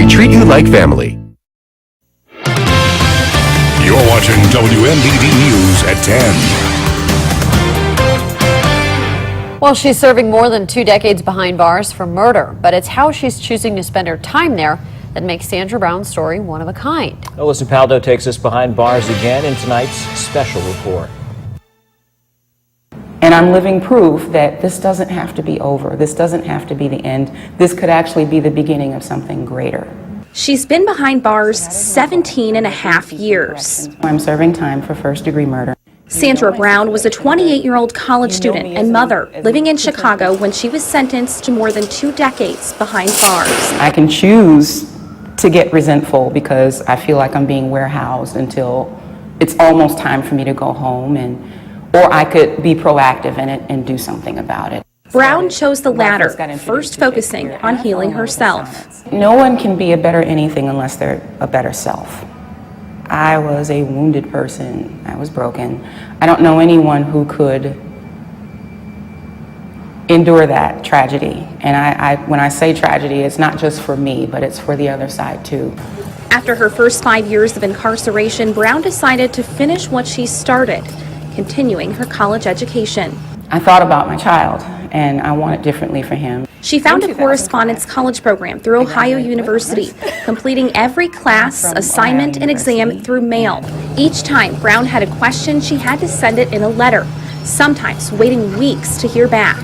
We treat you like family. You're watching WMBD News at 10. Well, she's serving more than 2 decades behind bars for murder, but it's how she's choosing to spend her time there that makes Sandra Brown's story one of a kind. Alyssa Paldo takes us behind bars again in tonight's special report. And I'm living proof that this doesn't have to be over. This doesn't have to be the end. This could actually be the beginning of something greater. She's been behind bars 17 and a half years. I'm serving time for first-degree murder. Sandra Brown was a 28-year-old college student and mother living in Chicago when she was sentenced to more than 2 decades behind bars. I can choose to get resentful because I feel like I'm being warehoused until it's almost time for me to go home, or I could be proactive in it and do something about it. Brown chose the latter, first focusing on healing herself. No one can be a better anything unless they're a better self. I was a wounded person. I was broken. I don't know anyone who could endure that tragedy. And when I say tragedy, it's not just for me, but it's for the other side too. After her first 5 years of incarceration, Brown decided to finish what she started, continuing her college education. I thought about my child, and I want it differently for him. She found a correspondence college program through Ohio University, completing every class, assignment, and exam through mail. Each time Brown had a question, she had to send it in a letter, sometimes waiting weeks to hear back.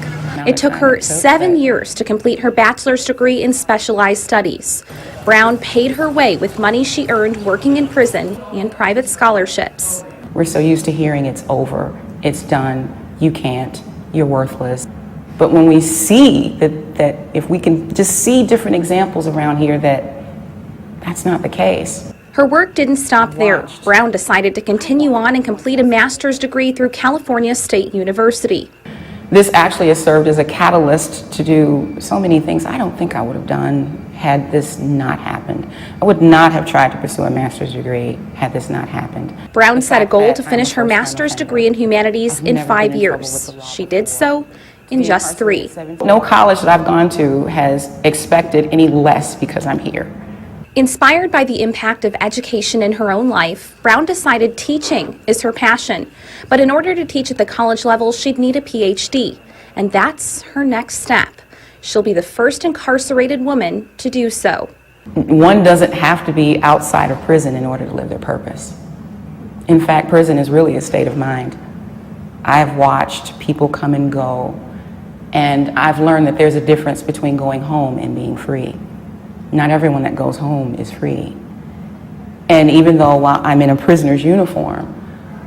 It took her 7 years to complete her bachelor's degree in specialized studies. Brown paid her way with money she earned working in prison and private scholarships. We're so used to hearing it's over, it's done, you can't, you're worthless. But when we see that if we can just see different examples around here that's not the case. Her work didn't stop there. Brown decided to continue on and complete a master's degree through California State University. This actually has served as a catalyst to do so many things I don't think I would have done had this not happened. I would not have tried to pursue a master's degree had this not happened. Brown set a goal to finish her master's degree in humanities in 5 years. She did so in just 3. No college that I've gone to has expected any less because I'm here. Inspired by the impact of education in her own life, Brown decided teaching is her passion. But in order to teach at the college level, she'd need a PhD. And that's her next step. She'll be the first incarcerated woman to do so. One doesn't have to be outside of prison in order to live their purpose. In fact, prison is really a state of mind. I've watched people come and go, and I've learned that there's a difference between going home and being free. Not everyone that goes home is free. And even though while I'm in a prisoner's uniform,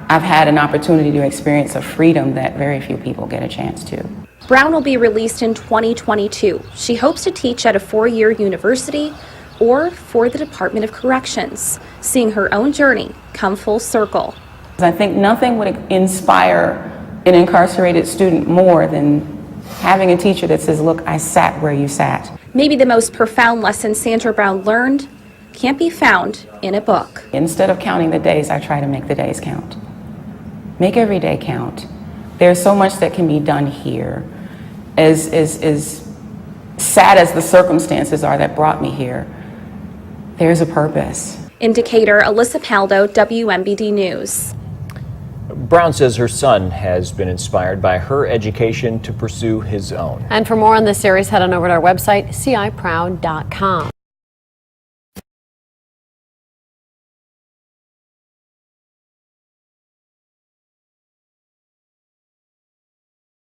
I've had an opportunity to experience a freedom that very few people get a chance to. Brown will be released in 2022. She hopes to teach at a 4-year university or for the Department of Corrections, seeing her own journey come full circle. I think nothing would inspire an incarcerated student more than having a teacher that says, look, I sat where you sat. Maybe the most profound lesson Sandra Brown learned can't be found in a book. Instead of counting the days, I try to make the days count. Make every day count. There's so much that can be done here. As sad as the circumstances are that brought me here, there's a purpose. In Decatur, Alyssa Paldo, WMBD News. Brown says her son has been inspired by her education to pursue his own. And for more on this series, head on over to our website, ciproud.com.